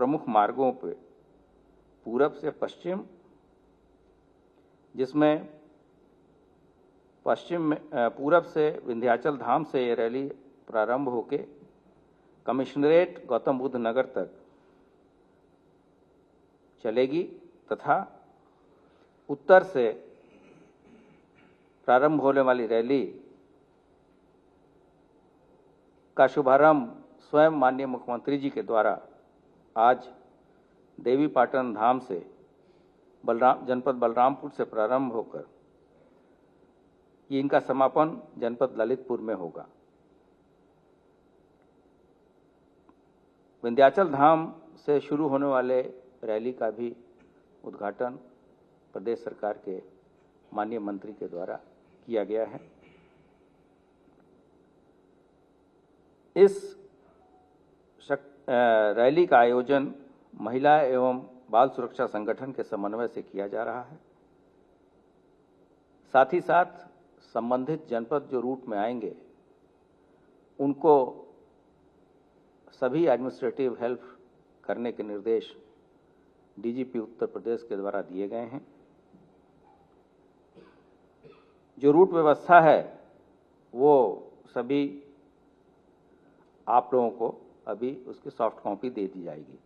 प्रमुख मार्गों पे पूरब से पश्चिम, जिसमें पूरब से विंध्याचल धाम से ये रैली प्रारंभ होके कमिश्नरेट गौतम बुद्ध नगर तक चलेगी तथा उत्तर से प्रारंभ होने वाली रैली का शुभारंभ स्वयं माननीय मुख्यमंत्री जी के द्वारा आज देवीपाटन धाम से जनपद बलरामपुर से प्रारंभ होकर इनका समापन जनपद ललितपुर में होगा। विंध्याचल धाम से शुरू होने वाले रैली का भी उद्घाटन प्रदेश सरकार के माननीय मंत्री के द्वारा किया गया है। इस रैली का आयोजन महिला एवं बाल सुरक्षा संगठन के समन्वय से किया जा रहा है। साथ ही साथ संबंधित जनपद जो रूट में आएंगे उनको सभी एडमिनिस्ट्रेटिव हेल्प करने के निर्देश डीजीपी उत्तर प्रदेश के द्वारा दिए गए हैं। जो रूट व्यवस्था है वो सभी आप लोगों को अभी उसकी सॉफ्ट कॉपी दे दी जाएगी।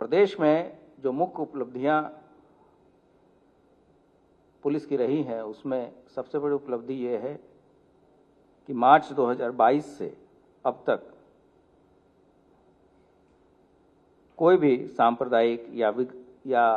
प्रदेश में जो मुख्य उपलब्धियां पुलिस की रही हैं उसमें सबसे बड़ी उपलब्धि ये है कि मार्च 2022 से अब तक कोई भी सांप्रदायिक या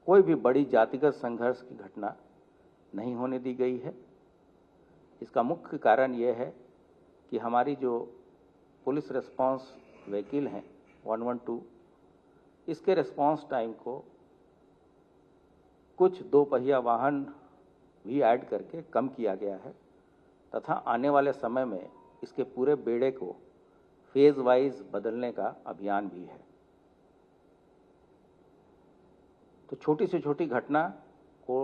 कोई भी बड़ी जातिगत संघर्ष की घटना नहीं होने दी गई है। इसका मुख्य कारण यह है कि हमारी जो पुलिस रिस्पांस व्हीकल हैं 112, इसके रिस्पांस टाइम को कुछ 2 पहिया वाहन भी ऐड करके कम किया गया है तथा आने वाले समय में इसके पूरे बेड़े को फेज वाइज बदलने का अभियान भी है। तो छोटी से छोटी घटना को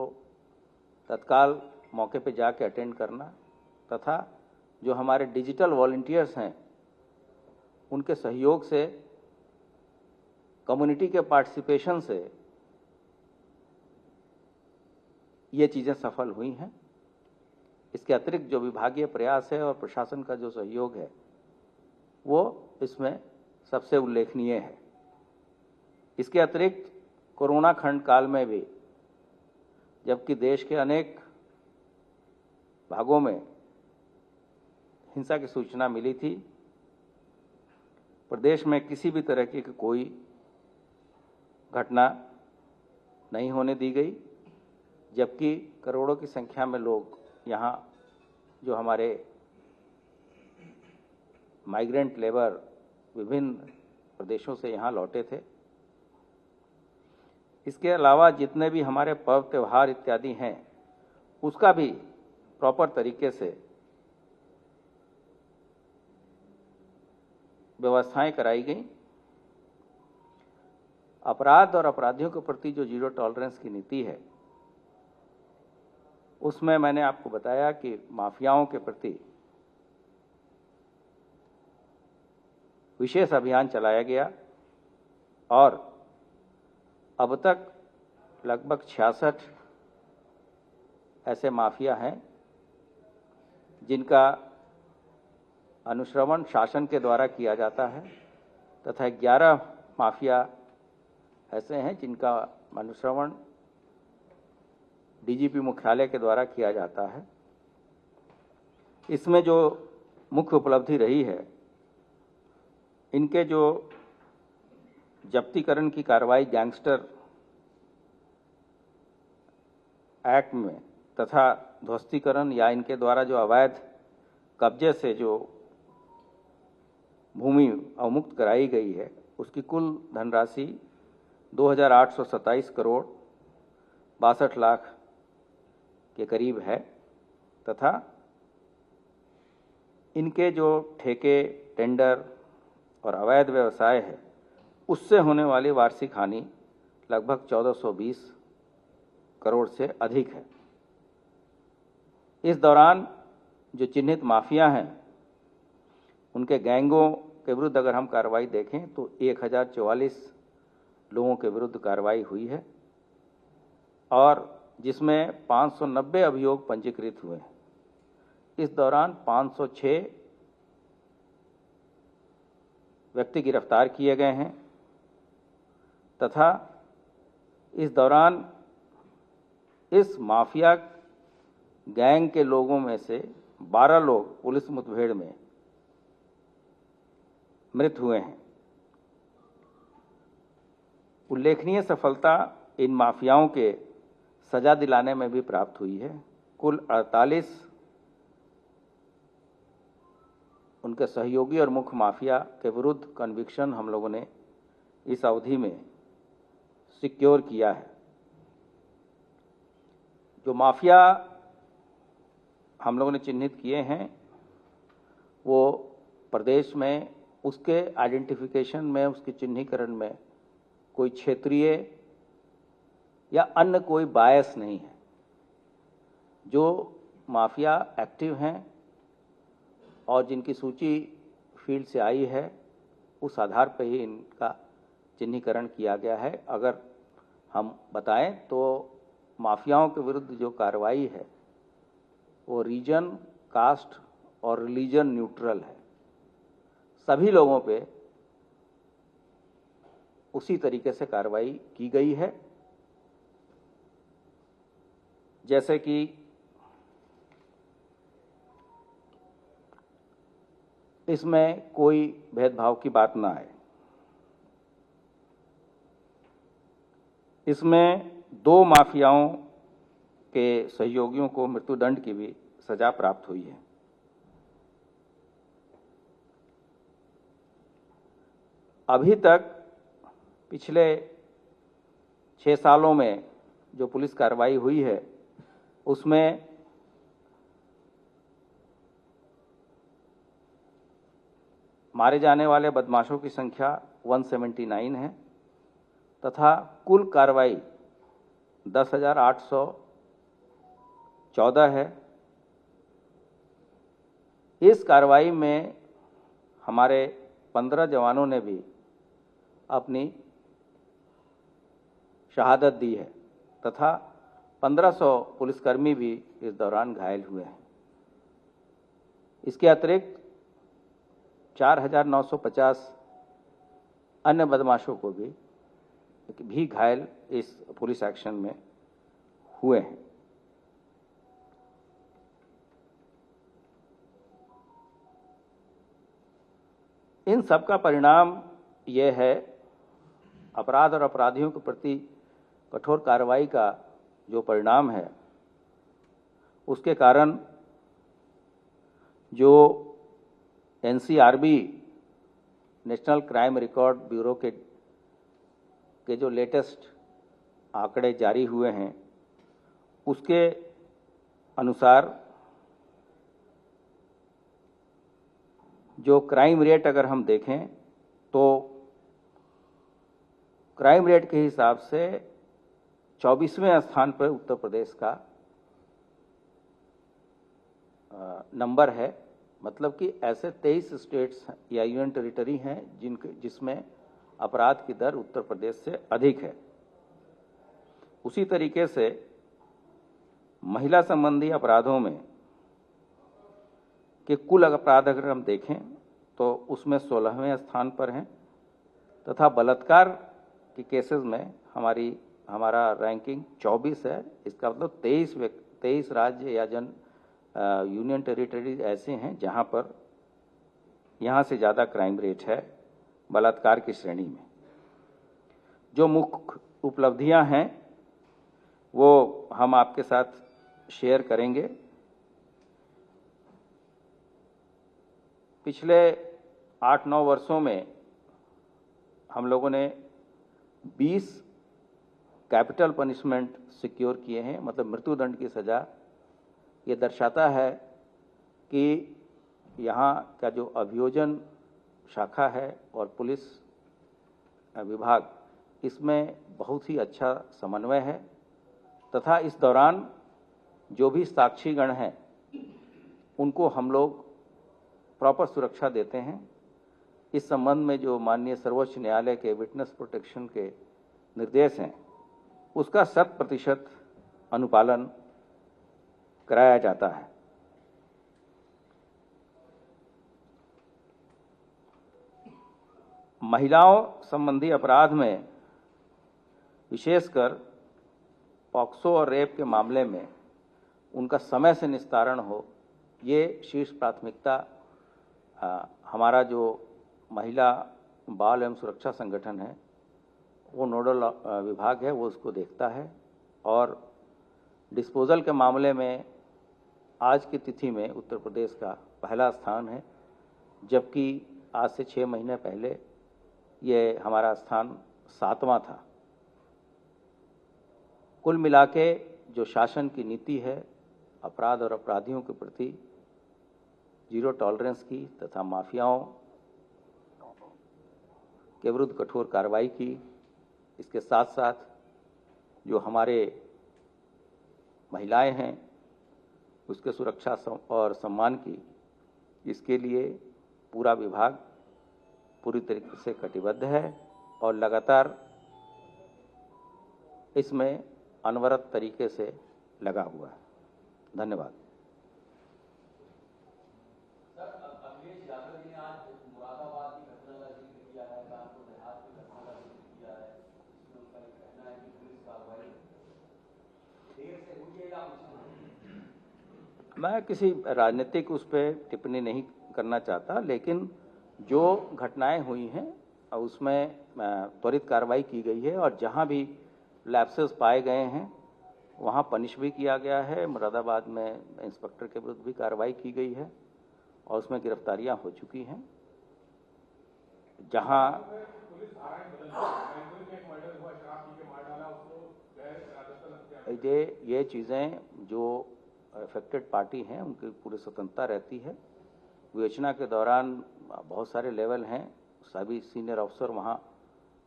तत्काल मौके पे जाके अटेंड करना तथा जो हमारे डिजिटल वॉलंटियर्स हैं उनके सहयोग से, कम्युनिटी के पार्टिसिपेशन से ये चीज़ें सफल हुई हैं। इसके अतिरिक्त जो विभागीय प्रयास है और प्रशासन का जो सहयोग है वो इसमें सबसे उल्लेखनीय है। इसके अतिरिक्त कोरोना खंड काल में भी, जबकि देश के अनेक भागों में हिंसा की सूचना मिली थी, प्रदेश में किसी भी तरह की कोई घटना नहीं होने दी गई, जबकि करोड़ों की संख्या में लोग यहाँ जो हमारे माइग्रेंट लेबर विभिन्न प्रदेशों से यहाँ लौटे थे। इसके अलावा जितने भी हमारे पर्व त्यौहार इत्यादि हैं उसका भी प्रॉपर तरीके से व्यवस्थाएं कराई गई। अपराध और अपराधियों के प्रति जो जीरो टॉलरेंस की नीति है उसमें मैंने आपको बताया कि माफियाओं के प्रति विशेष अभियान चलाया गया और अब तक लगभग 66 ऐसे माफिया हैं जिनका अनुश्रवण शासन के द्वारा किया जाता है तथा 11 माफिया ऐसे हैं जिनका अनुश्रवण डीजीपी मुख्यालय के द्वारा किया जाता है। इसमें जो मुख्य उपलब्धि रही है, इनके जो जब्तीकरण की कार्रवाई गैंगस्टर एक्ट में तथा ध्वस्तीकरण या इनके द्वारा जो अवैध कब्जे से जो भूमि अवमुक्त कराई गई है उसकी कुल धनराशि 2,827 करोड़ 62 लाख के करीब है तथा इनके जो ठेके, टेंडर और अवैध व्यवसाय है उससे होने वाली वार्षिक हानि लगभग 1420 करोड़ से अधिक है। इस दौरान जो चिन्हित माफिया हैं उनके गैंगों के विरुद्ध अगर हम कार्रवाई देखें तो 1044 लोगों के विरुद्ध कार्रवाई हुई है और जिसमें 590 अभियोग पंजीकृत हुए हैं। इस दौरान 506 व्यक्ति गिरफ्तार किए गए हैं तथा इस दौरान इस माफिया गैंग के लोगों में से 12 लोग पुलिस मुठभेड़ में मृत हुए हैं। उल्लेखनीय सफलता इन माफियाओं के सजा दिलाने में भी प्राप्त हुई है। कुल 48 उनके सहयोगी और मुख्य माफिया के विरुद्ध कन्विक्शन हम लोगों ने इस अवधि में सिक्योर किया है। जो माफिया हम लोगों ने चिन्हित किए हैं वो प्रदेश में उसके आइडेंटिफिकेशन में, उसके चिन्हीकरण में कोई क्षेत्रीय या अन्य कोई बायस नहीं है। जो माफिया एक्टिव हैं और जिनकी सूची फील्ड से आई है उस आधार पर ही इनका चिन्हीकरण किया गया है। अगर हम बताएं तो माफियाओं के विरुद्ध जो कार्रवाई है वो रीजन, कास्ट और रिलीजन न्यूट्रल है। सभी लोगों पे उसी तरीके से कार्रवाई की गई है जैसे कि इसमें कोई भेदभाव की बात ना आए। इसमें 2 माफियाओं के सहयोगियों को मृत्युदंड की भी सजा प्राप्त हुई है। अभी तक पिछले 6 सालों में जो पुलिस कार्रवाई हुई है उसमें मारे जाने वाले बदमाशों की संख्या 179 है तथा कुल कार्रवाई 10,814 है। इस कार्रवाई में हमारे 15 जवानों ने भी अपनी शहादत दी है तथा 1500 पुलिसकर्मी भी इस दौरान घायल हुए हैं। इसके अतिरिक्त 4,950 अन्य बदमाशों को भी घायल इस पुलिस एक्शन में हुए हैं। इन सब का परिणाम यह है, अपराध और अपराधियों के प्रति कठोर कार्रवाई का जो परिणाम है उसके कारण जो NCRB national crime record bureau के जो लेटेस्ट आंकड़े जारी हुए हैं उसके अनुसार जो क्राइम रेट अगर हम देखें तो क्राइम रेट के हिसाब से 24वें स्थान पर उत्तर प्रदेश का नंबर है। मतलब कि ऐसे 23 स्टेट्स या यूनियन टेरिटरी हैं जिसमें अपराध की दर उत्तर प्रदेश से अधिक है। उसी तरीके से महिला संबंधी अपराधों में कि कुल अपराध अगर हम देखें तो उसमें 16वें स्थान पर हैं तथा बलात्कार के केसेस में हमारा रैंकिंग 24 है। इसका मतलब 23 राज्य या यूनियन टेरिटरी ऐसे हैं जहां पर यहाँ से ज़्यादा क्राइम रेट है बलात्कार की श्रेणी में। जो मुख्य उपलब्धियां हैं वो हम आपके साथ शेयर करेंगे। पिछले 8-9 वर्षों में हम लोगों ने 20 कैपिटल पनिशमेंट सिक्योर किए हैं, मतलब मृत्युदंड की सजा। ये दर्शाता है कि यहाँ का जो अभियोजन शाखा है और पुलिस विभाग इसमें बहुत ही अच्छा समन्वय है तथा इस दौरान जो भी साक्षीगण हैं उनको हम लोग प्रॉपर सुरक्षा देते हैं। इस संबंध में जो माननीय सर्वोच्च न्यायालय के विटनेस प्रोटेक्शन के निर्देश हैं, उसका 100% अनुपालन कराया जाता है। महिलाओं संबंधी अपराध में विशेषकर पॉक्सो और रेप के मामले में उनका समय से निस्तारण हो, ये शीर्ष प्राथमिकता हमारा जो महिला बाल एवं सुरक्षा संगठन है, वो नोडल विभाग है, वो उसको देखता है। और डिस्पोजल के मामले में आज की तिथि में उत्तर प्रदेश का पहला स्थान है, जबकि आज से 6 महीने पहले ये हमारा स्थान 7वां था। कुल मिलाके जो शासन की नीति है अपराध और अपराधियों के प्रति जीरो टॉलरेंस की तथा माफियाओं के विरुद्ध कठोर कार्रवाई की, इसके साथ साथ जो हमारे महिलाएं हैं उसके सुरक्षा और सम्मान की, इसके लिए पूरा विभाग पूरी तरीके से कटिबद्ध है और लगातार इसमें अनवरत तरीके से लगा हुआ है। धन्यवाद। मैं किसी राजनीतिक उस पर टिप्पणी नहीं करना चाहता, लेकिन जो घटनाएं हुई हैं उसमें त्वरित कार्रवाई की गई है और जहां भी लैप्सेस पाए गए हैं वहां पनिश भी किया गया है। मुरादाबाद में इंस्पेक्टर के विरुद्ध भी कार्रवाई की गई है और उसमें गिरफ्तारियां हो चुकी हैं। जहां ये चीज़ें जो अफेक्टेड पार्टी हैं उनकी पूरी स्वतंत्रता रहती है। विवेचना के दौरान बहुत सारे लेवल हैं, सभी सीनियर अफसर वहाँ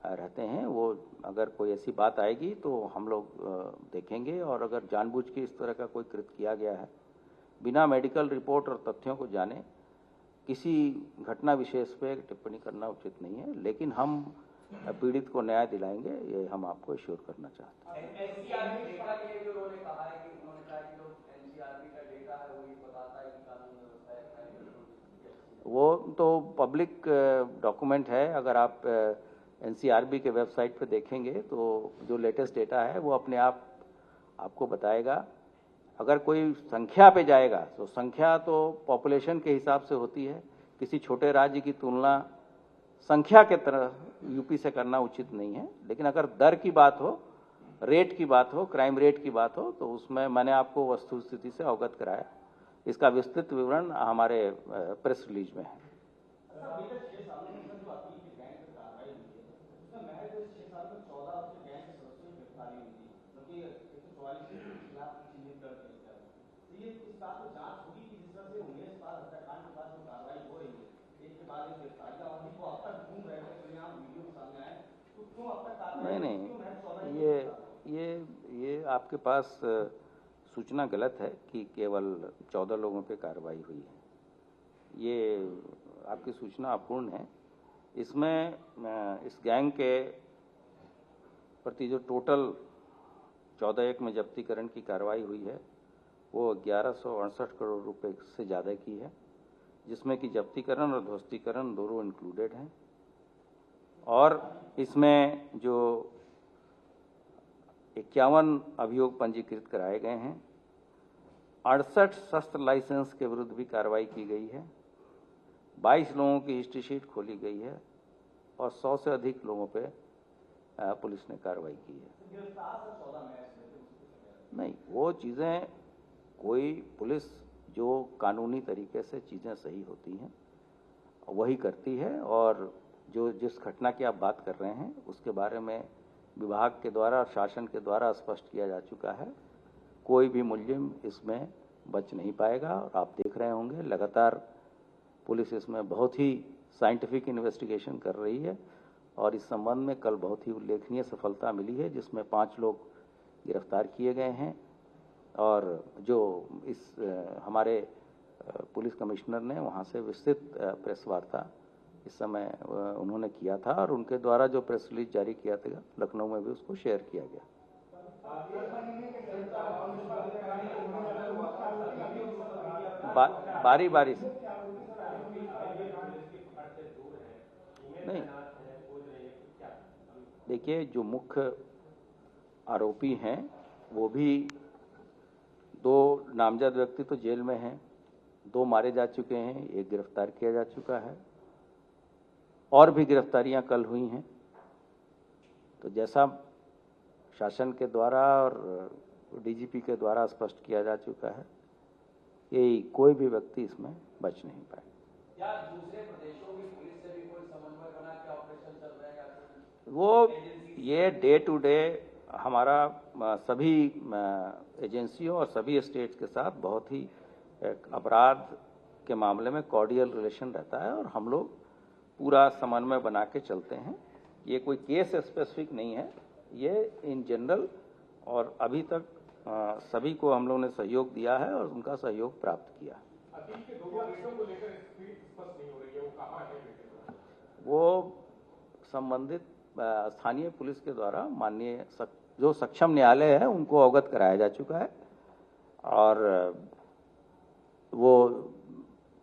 रहते हैं। वो अगर कोई ऐसी बात आएगी तो हम लोग देखेंगे, और अगर जानबूझ के इस तरह का कोई कृत्य किया गया है बिना मेडिकल रिपोर्ट और तथ्यों को जाने किसी घटना विशेष पे टिप्पणी करना उचित नहीं है। लेकिन हम पीड़ित को न्याय दिलाएंगे, ये हम आपको एश्योर करना चाहते हैं। एनसीआरबी डेटा के लिए जो उन्होंने कहा है कि जो एनसीआरबी का डेटा है वो ये बताता है कि कानून व्यवस्था है, वो तो पब्लिक डॉक्यूमेंट है। अगर आप एनसीआरबी के वेबसाइट पे देखेंगे तो जो लेटेस्ट डेटा है वो अपने आप आपको बताएगा। अगर कोई संख्या पे जाएगा तो संख्या तो पॉपुलेशन के हिसाब से होती है। किसी छोटे राज्य की तुलना संख्या के तरह यूपी से करना उचित नहीं है। लेकिन अगर दर की बात हो, रेट की बात हो, क्राइम रेट की बात हो, तो उसमें मैंने आपको वस्तुस्थिति से अवगत कराया। इसका विस्तृत विवरण हमारे प्रेस रिलीज में है। नहीं, ये आपके पास सूचना गलत है कि केवल 14 लोगों पे कार्रवाई हुई है। ये आपकी सूचना अपूर्ण है। इसमें इस गैंग के प्रति जो टोटल 14/1 में जब्तीकरण की कार्रवाई हुई है वो 1168 करोड़ रुपए से ज़्यादा की है, जिसमें कि जब्तीकरण और ध्वस्तीकरण दोनों इंक्लूडेड हैं। और इसमें जो 51 अभियोग पंजीकृत कराए गए हैं, 68 शस्त्र लाइसेंस के विरुद्ध भी कार्रवाई की गई है, 22 लोगों की हिस्ट्री शीट खोली गई है और 100 से अधिक लोगों पे पुलिस ने कार्रवाई की है। नहीं, वो चीज़ें कोई पुलिस जो कानूनी तरीके से चीज़ें सही होती हैं वही करती है। और जो जिस घटना की आप बात कर रहे हैं उसके बारे में विभाग के द्वारा, शासन के द्वारा स्पष्ट किया जा चुका है। कोई भी मुलजिम इसमें बच नहीं पाएगा। और आप देख रहे होंगे लगातार पुलिस इसमें बहुत ही साइंटिफिक इन्वेस्टिगेशन कर रही है और इस संबंध में कल बहुत ही उल्लेखनीय सफलता मिली है, जिसमें 5 लोग गिरफ्तार किए गए हैं। और जो इस हमारे पुलिस कमिश्नर ने वहाँ से विस्तृत प्रेस वार्ता इस समय उन्होंने किया था और उनके द्वारा जो प्रेस रिलीज जारी किया था लखनऊ में भी उसको शेयर किया गया। बारी बारी से नहीं, देखिए जो मुख्य आरोपी हैं वो भी 2 नामजद व्यक्ति तो जेल में हैं, 2 मारे जा चुके हैं, 1 गिरफ्तार किया जा चुका है और भी गिरफ्तारियां कल हुई हैं। तो जैसा शासन के द्वारा और डीजीपी के द्वारा स्पष्ट किया जा चुका है कि कोई भी व्यक्ति इसमें बच नहीं पाए। क्या दूसरे प्रदेशों की पुलिस से भी कोई समन्वय बना के ऑपरेशन चल रहा है? वो ये डे टू डे हमारा सभी एजेंसियों और सभी स्टेट्स के साथ बहुत ही अपराध के मामले में कॉर्डियल रिलेशन रहता है और हम लोग पूरा समन्वय बना के चलते हैं। ये कोई केस स्पेसिफिक नहीं है, ये इन जनरल, और अभी तक सभी को हम लोगों ने सहयोग दिया है और उनका सहयोग प्राप्त किया। वो संबंधित स्थानीय पुलिस के द्वारा माननीय जो सक्षम न्यायालय है उनको अवगत कराया जा चुका है और वो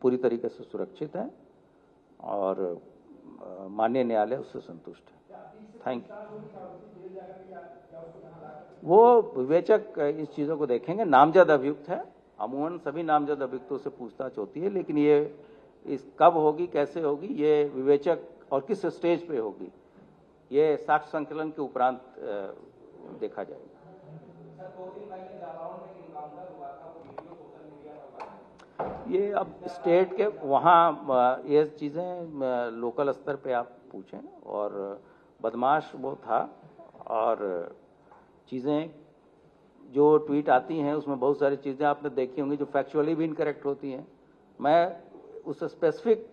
पूरी तरीके से सुरक्षित है और माननीय न्यायालय उससे संतुष्ट है। Thank you. वो विवेचक इस चीज़ों को देखेंगे। नामजद अभियुक्त है, अमूमन सभी नामजद अभियुक्तों से पूछताछ होती है, लेकिन ये इस कब होगी, कैसे होगी, ये विवेचक और किस स्टेज पे होगी, ये साक्ष्य संकलन के उपरांत देखा जाएगा। ये अब स्टेट के वहाँ ये चीज़ें लोकल स्तर पे आप पूछें, और बदमाश वो था और चीज़ें जो ट्वीट आती हैं उसमें बहुत सारी चीज़ें आपने देखी होंगी जो फैक्चुअली भी इनकरेक्ट होती हैं। मैं उस स्पेसिफिक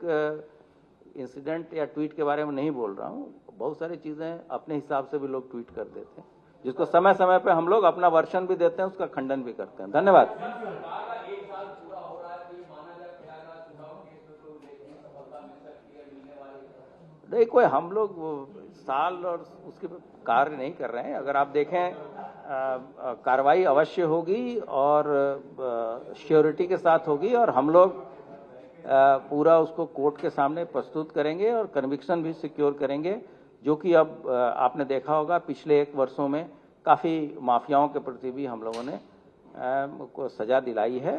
इंसिडेंट या ट्वीट के बारे में नहीं बोल रहा हूँ, बहुत सारी चीज़ें अपने हिसाब से भी लोग ट्वीट कर देते हैं जिसको समय समय पे हम लोग अपना वर्षन भी देते हैं, उसका खंडन भी करते हैं। धन्यवाद। नहीं, कोई हम लोग साल और उसके कार्य नहीं कर रहे हैं। अगर आप देखें कार्रवाई अवश्य होगी और श्योरिटी के साथ होगी और हम लोग पूरा उसको कोर्ट के सामने प्रस्तुत करेंगे और कन्विक्शन भी सिक्योर करेंगे, जो कि अब आपने देखा होगा पिछले 1 वर्षों में काफ़ी माफियाओं के प्रति भी हम लोगों ने को सजा दिलाई है।